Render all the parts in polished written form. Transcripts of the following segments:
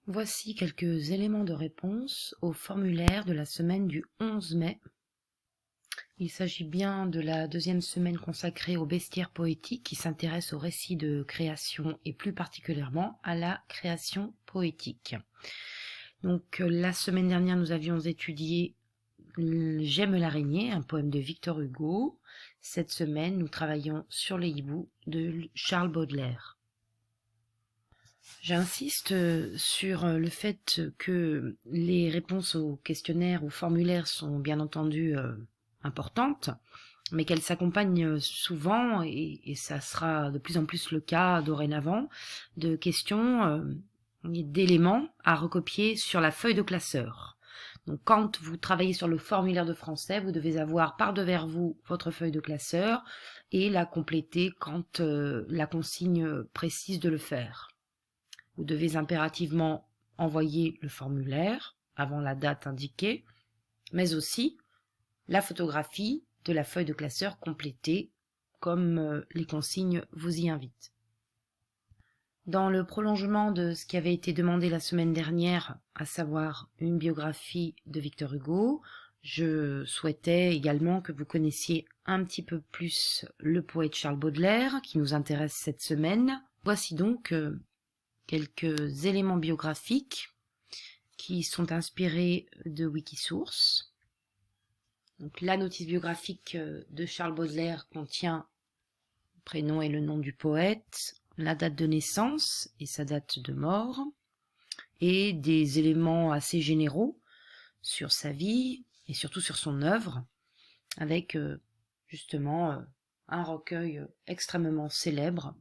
Voici quelques éléments de réponse au formulaire de la semaine du 11 mai. Il s'agit bien de la deuxième semaine consacrée au bestiaire poétique qui s'intéresse aux récits de création et plus particulièrement à la création poétique. Donc la semaine dernière, nous avions étudié J'aime l'araignée, un poème de Victor Hugo. Cette semaine, nous travaillons sur les hiboux de Charles Baudelaire. J'insiste sur le fait que les réponses aux questionnaires ou formulaires sont bien entendu importantes, mais qu'elles s'accompagnent souvent, et ça sera de plus en plus le cas dorénavant, de questions, d'éléments à recopier sur la feuille de classeur. Donc quand vous travaillez sur le formulaire de français, vous devez avoir par-devers vous votre feuille de classeur et la compléter quand la consigne précise de le faire. Vous devez impérativement envoyer le formulaire avant la date indiquée, mais aussi la photographie de la feuille de classeur complétée comme les consignes vous y invitent. Dans le prolongement de ce qui avait été demandé la semaine dernière, à savoir une biographie de Victor Hugo, je souhaitais également que vous connaissiez un petit peu plus le poète Charles Baudelaire, qui nous intéresse cette semaine. Voici donc quelques éléments biographiques qui sont inspirés de Wikisource. Donc, la notice biographique de Charles Baudelaire contient le prénom et le nom du poète, la date de naissance et sa date de mort, et des éléments assez généraux sur sa vie et surtout sur son œuvre, avec justement un recueil extrêmement célèbre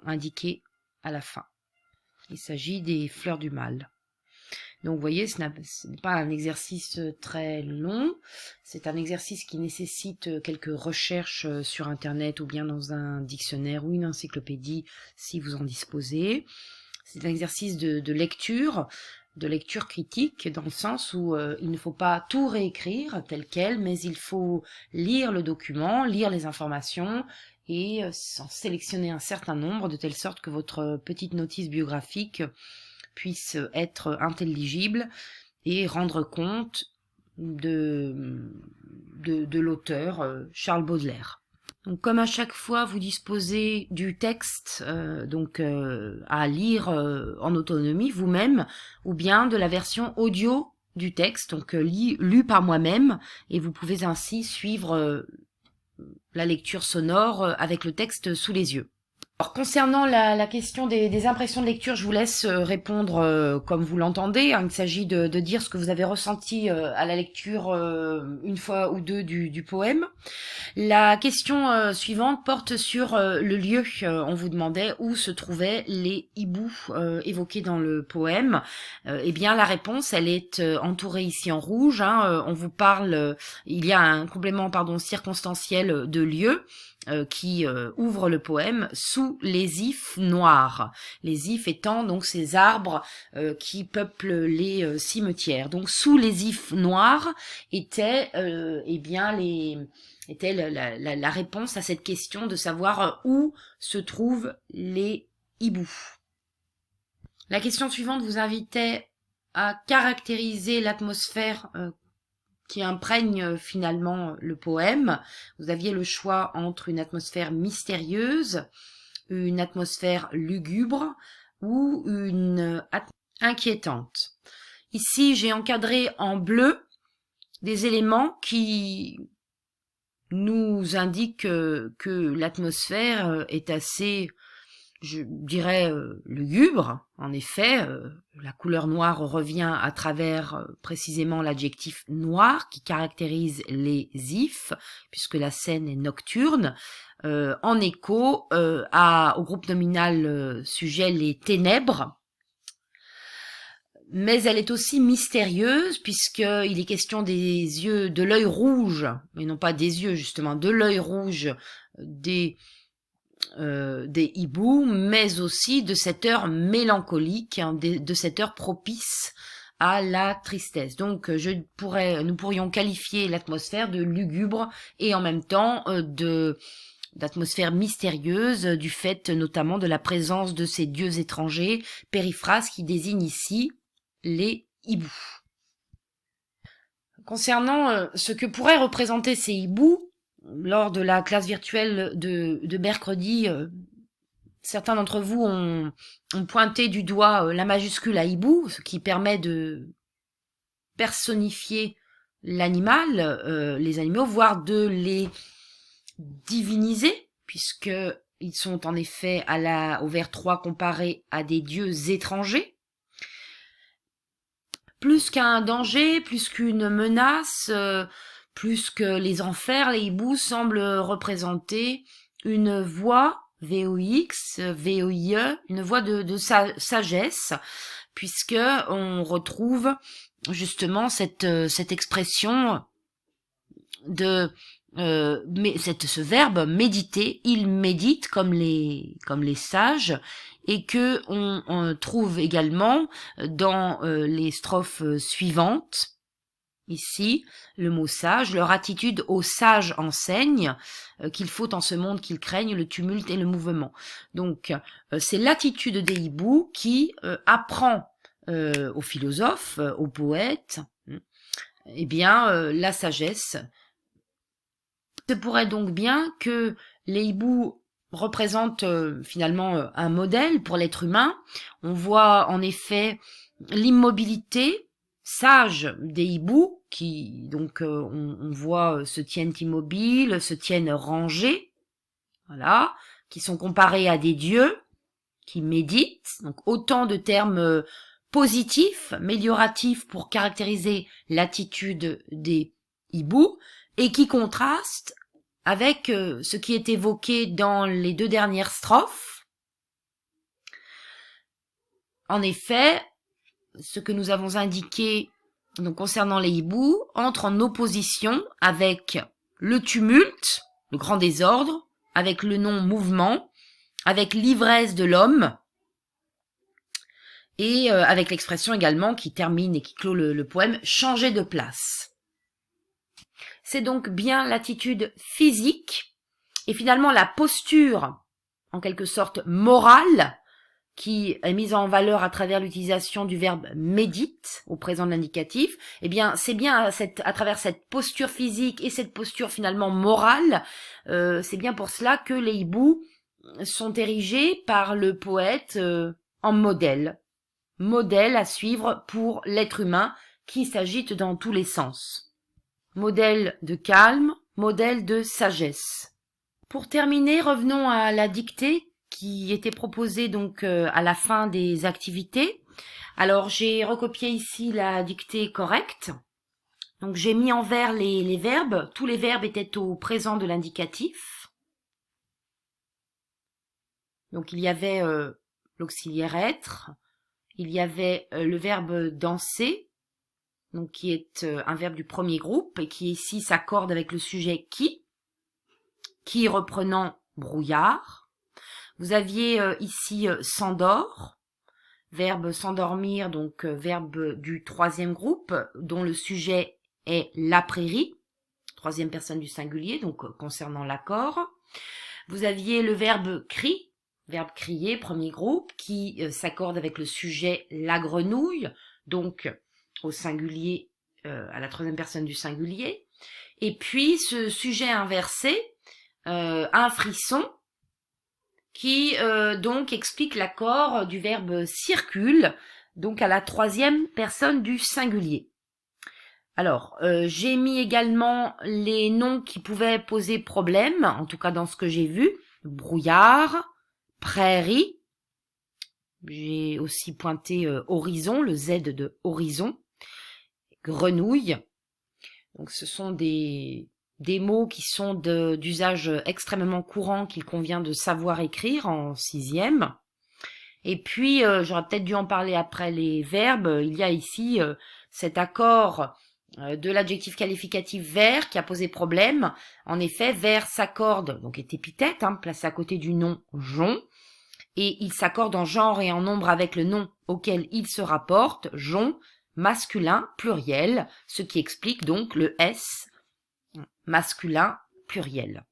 indiqué à la fin. Il s'agit des Fleurs du Mal. Donc vous voyez, ce n'est pas un exercice très long, c'est un exercice qui nécessite quelques recherches sur internet ou bien dans un dictionnaire ou une encyclopédie si vous en disposez. C'est un exercice de lecture critique, dans le sens où il ne faut pas tout réécrire tel quel, mais il faut lire le document, lire les informations et en sélectionner un certain nombre de telle sorte que votre petite notice biographique puisse être intelligible et rendre compte de l'auteur Charles Baudelaire. Donc, comme à chaque fois, vous disposez du texte à lire en autonomie vous-même, ou bien de la version audio du texte, donc lu par moi-même, et vous pouvez ainsi suivre la lecture sonore avec le texte sous les yeux. Alors, concernant la question des impressions de lecture, je vous laisse répondre comme vous l'entendez. Il s'agit de dire ce que vous avez ressenti à la lecture une fois ou deux du poème. La question suivante porte sur le lieu. On vous demandait où se trouvaient les hiboux évoqués dans le poème. Eh bien, la réponse, elle est entourée ici en rouge. On vous parle, il y a un complément circonstanciel de lieu qui ouvre le poème sous les ifs noirs. Les ifs étant donc ces arbres qui peuplent les cimetières. Donc sous les ifs noirs étaient était la réponse à cette question de savoir où se trouvent les hiboux. La question suivante vous invitait à caractériser l'atmosphère qui imprègne finalement le poème. Vous aviez le choix entre une atmosphère mystérieuse, une atmosphère lugubre ou une inquiétante. Ici, j'ai encadré en bleu des éléments qui nous indiquent que l'atmosphère est assez, je dirais, lugubre. En effet, la couleur noire revient à travers précisément l'adjectif noir qui caractérise les ifs, puisque la scène est nocturne, en écho au groupe nominal sujet les ténèbres. Mais elle est aussi mystérieuse puisqu'il est question des yeux, de l'œil rouge, mais non pas des yeux justement, de l'œil rouge des hiboux, mais aussi de cette heure mélancolique, de cette heure propice à la tristesse. Donc nous pourrions qualifier l'atmosphère de lugubre et en même temps d'atmosphère mystérieuse, du fait notamment de la présence de ces dieux étrangers, périphrases qui désignent ici les hiboux. Concernant ce que pourraient représenter ces hiboux, lors de la classe virtuelle de mercredi, certains d'entre vous ont pointé du doigt la majuscule à hibou, ce qui permet de personnifier l'animal, les animaux, voire de les diviniser, puisque ils sont en effet au vers 3 comparés à des dieux étrangers. Plus qu'un danger, plus qu'une menace, plus que les enfers, les hiboux semblent représenter une voix, VOX, VOIE, une voix de sagesse, puisque on retrouve justement cette expression de ce verbe méditer. Il médite comme les sages, et que on trouve également dans les strophes suivantes. Ici, le mot sage, leur attitude aux sages enseigne qu'il faut en ce monde qu'ils craignent le tumulte et le mouvement. Donc, c'est l'attitude des hiboux qui apprend aux philosophes, aux poètes, la sagesse. Ce pourrait donc bien que les hiboux représentent finalement un modèle pour l'être humain. On voit en effet l'immobilité sage des hiboux qui donc on voit se tiennent immobiles, se tiennent rangés, voilà, qui sont comparés à des dieux qui méditent. Donc autant de termes positifs, amélioratifs pour caractériser l'attitude des hiboux et qui contrastent avec ce qui est évoqué dans les 2 dernières strophes. En effet, ce que nous avons indiqué donc concernant les hiboux entre en opposition avec le tumulte, le grand désordre, avec le non-mouvement, avec l'ivresse de l'homme, et avec l'expression également qui termine et qui clôt le poème « changer de place ». C'est donc bien l'attitude physique et finalement la posture, en quelque sorte morale, qui est mise en valeur à travers l'utilisation du verbe médite au présent de l'indicatif. Eh bien, c'est bien à travers cette posture physique et cette posture finalement morale, c'est bien pour cela que les hiboux sont érigés par le poète en modèle à suivre pour l'être humain qui s'agite dans tous les sens. Modèle de calme, modèle de sagesse. Pour terminer, revenons à la dictée qui était proposée donc à la fin des activités. Alors j'ai recopié ici la dictée correcte. Donc j'ai mis en vert les verbes. Tous les verbes étaient au présent de l'indicatif. Donc il y avait l'auxiliaire être, il y avait le verbe danser, donc qui est un verbe du premier groupe et qui ici s'accorde avec le sujet qui reprenant brouillard. Vous aviez ici s'endort, verbe s'endormir, donc verbe du troisième groupe dont le sujet est la prairie, troisième personne du singulier, donc concernant l'accord. Vous aviez le verbe cri, verbe crier, premier groupe, qui s'accorde avec le sujet la grenouille, donc au singulier, à la troisième personne du singulier. Et puis ce sujet inversé, un frisson, qui donc explique l'accord du verbe circule, donc à la troisième personne du singulier. Alors, j'ai mis également les noms qui pouvaient poser problème, en tout cas dans ce que j'ai vu. Brouillard, prairie. J'ai aussi pointé horizon, le Z de horizon. Grenouille. Donc ce sont des mots qui sont d'usage extrêmement courant qu'il convient de savoir écrire en 6e. Et puis, j'aurais peut-être dû en parler après les verbes. Il y a ici cet accord de l'adjectif qualificatif vers qui a posé problème. En effet, vers s'accorde, donc est épithète, placé à côté du nom jon, et il s'accorde en genre et en nombre avec le nom auquel il se rapporte, jon, masculin, pluriel, ce qui explique donc le S, masculin, pluriel.